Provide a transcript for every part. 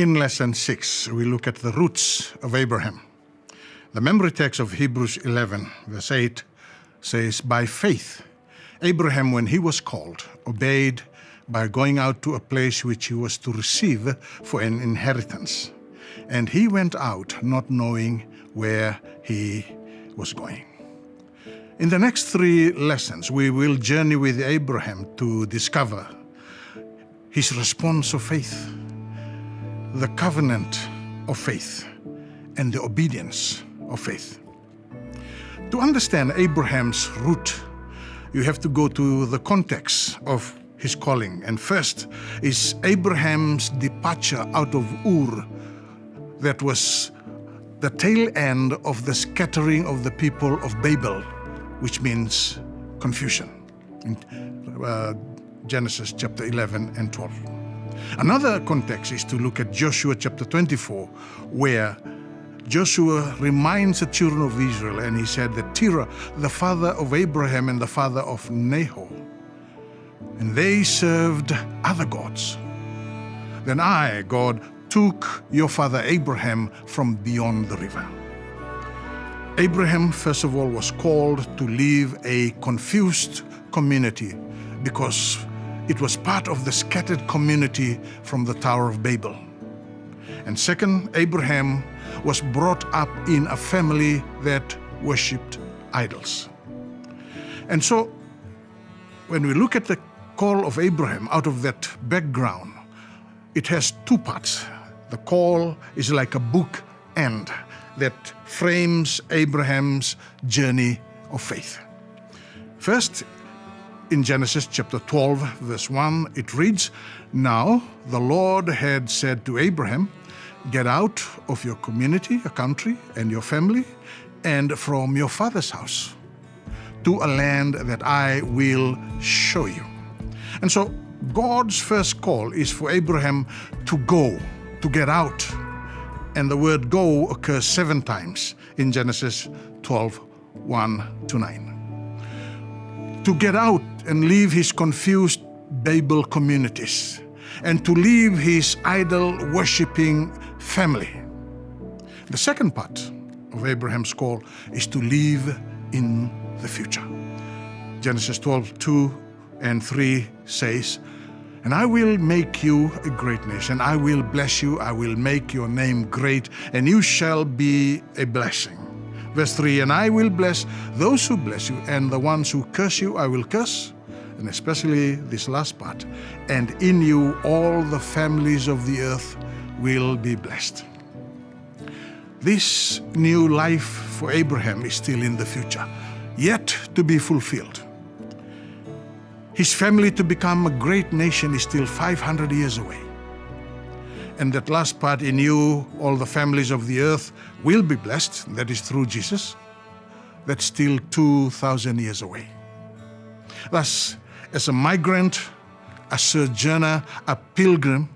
In Lesson 6, we look at the roots of Abraham. The memory text of Hebrews 11, verse 8, says, "By faith, Abraham, when he was called, obeyed by going out to a place which he was to receive for an inheritance. And he went out not knowing where he was going." In the next 3 lessons, we will journey with Abraham to discover his response of faith, the covenant of faith, and the obedience of faith. To understand Abraham's root, you have to go to the context of his calling. And first is Abraham's departure out of Ur. That was the tail end of the scattering of the people of Babel, which means confusion, in Genesis chapter 11 and 12. Another context is to look at Joshua chapter 24, where Joshua reminds the children of Israel, and he said that Terah, the father of Abraham and the father of Nahor, and they served other gods. Then I, God, took your father Abraham from beyond the river. Abraham, first of all, was called to leave a confused community because it was part of the scattered community from the Tower of Babel. And second, Abraham was brought up in a family that worshipped idols. And so, when we look at the call of Abraham out of that background, it has 2 parts. The call is like a bookend that frames Abraham's journey of faith. First, in Genesis chapter 12, verse 1, it reads, "Now the Lord had said to Abraham, get out of your community, your country, and your family, and from your father's house, to a land that I will show you." And so God's first call is for Abraham to go, to get out. And the word go occurs 7 times in Genesis 12, 1-9. To get out and leave his confused Babel communities, and to leave his idol-worshipping family. The second part of Abraham's call is to live in the future. Genesis 12, 2 and 3 says, "And I will make you a great nation. I will bless you. I will make your name great, and you shall be a blessing." Verse 3, "And I will bless those who bless you, and the ones who curse you I will curse." And especially this last part, "And in you all the families of the earth will be blessed." This new life for Abraham is still in the future, yet to be fulfilled. His family to become a great nation is still 500 years away. And that last part, "In you all the families of the earth will be blessed," that is through Jesus, that's still 2,000 years away. Thus, as a migrant, a sojourner, a pilgrim,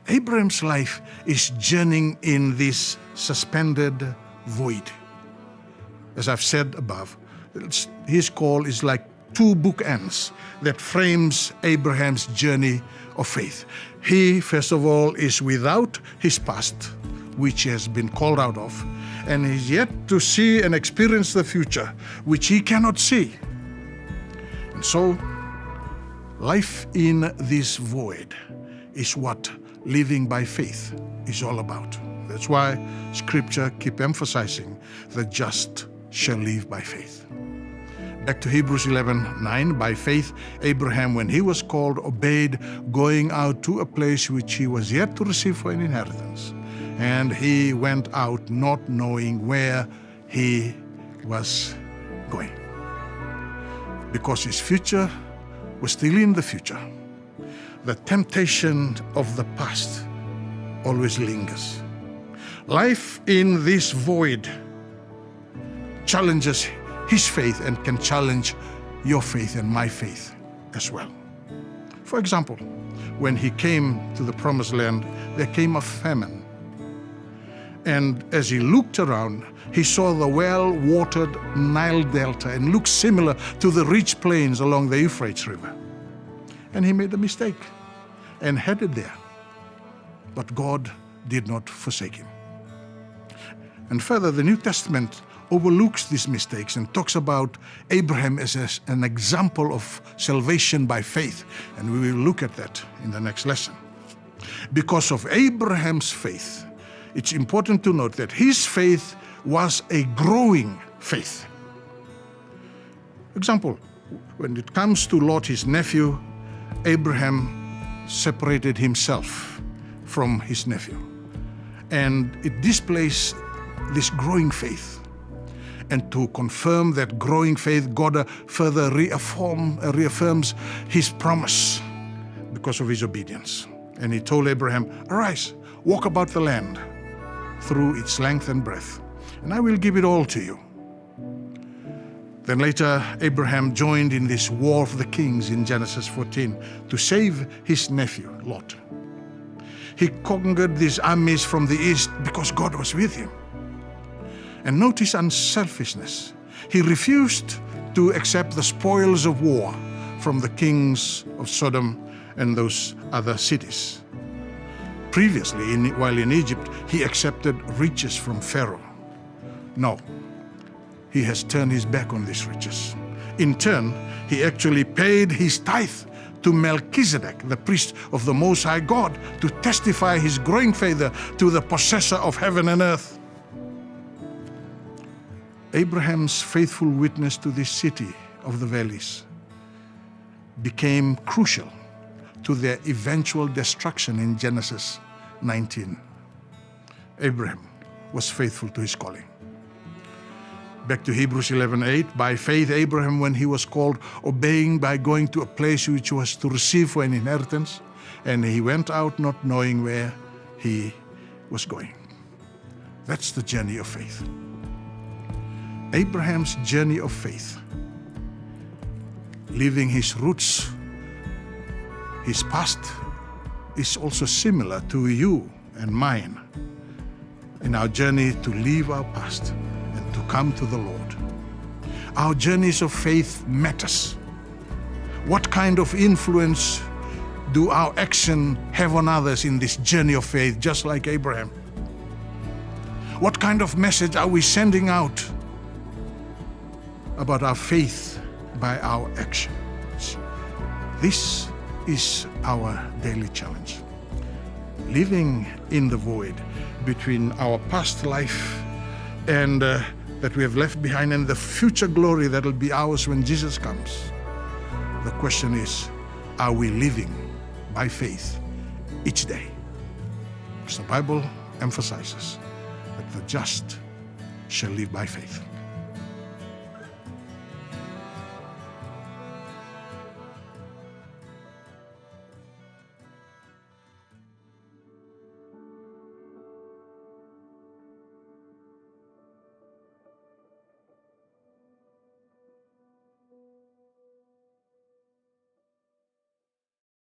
Abraham's life is journeying in this suspended void. As I've said above, his call is like 2 bookends that frames Abraham's journey of faith. He, first of all, is without his past, which he has been called out of, and is yet to see and experience the future, which he cannot see. And so, life in this void is what living by faith is all about. That's why Scripture keeps emphasizing the just shall live by faith. Back to Hebrews 11:9, "By faith Abraham, when he was called, obeyed, going out to a place which he was yet to receive for an inheritance. And he went out not knowing where he was going." Because his future was still in the future, the temptation of the past always lingers. Life in this void challenges his faith and can challenge your faith and my faith as well. For example, when he came to the promised land, there came a famine. And as he looked around, he saw the well-watered Nile Delta and looked similar to the rich plains along the Euphrates River. And he made a mistake and headed there. But God did not forsake him. And further, the New Testament overlooks these mistakes and talks about Abraham as an example of salvation by faith. And we will look at that in the next lesson. Because of Abraham's faith, it's important to note that his faith was a growing faith. Example, when it comes to Lot, his nephew, Abraham separated himself from his nephew. And it displays this growing faith. And to confirm that growing faith, God further reaffirms his promise because of his obedience. And he told Abraham, "Arise, walk about the land through its length and breadth, and I will give it all to you." Then later, Abraham joined in this war of the kings in Genesis 14 to save his nephew, Lot. He conquered these armies from the east because God was with him. And note his unselfishness. He refused to accept the spoils of war from the kings of Sodom and those other cities. Previously, while in Egypt, he accepted riches from Pharaoh. No, he has turned his back on these riches. In turn, he actually paid his tithe to Melchizedek, the priest of the Most High God, to testify his growing faith to the possessor of heaven and earth. Abraham's faithful witness to this city of the valleys became crucial to their eventual destruction in Genesis 19. Abraham was faithful to his calling. Back to Hebrews 11:8, by faith Abraham, when he was called, obeying by going to a place which was to receive for an inheritance, and he went out not knowing where he was going. That's the journey of faith. Abraham's journey of faith, leaving his roots, his past, is also similar to you and mine in our journey to leave our past and to come to the Lord. Our journeys of faith matters. What kind of influence do our action have on others in this journey of faith, just like Abraham? What kind of message are we sending out about our faith by our actions? This is our daily challenge. Living in the void between our past life and that we have left behind and the future glory that will be ours when Jesus comes. The question is, are we living by faith each day? Because the Bible emphasizes that the just shall live by faith.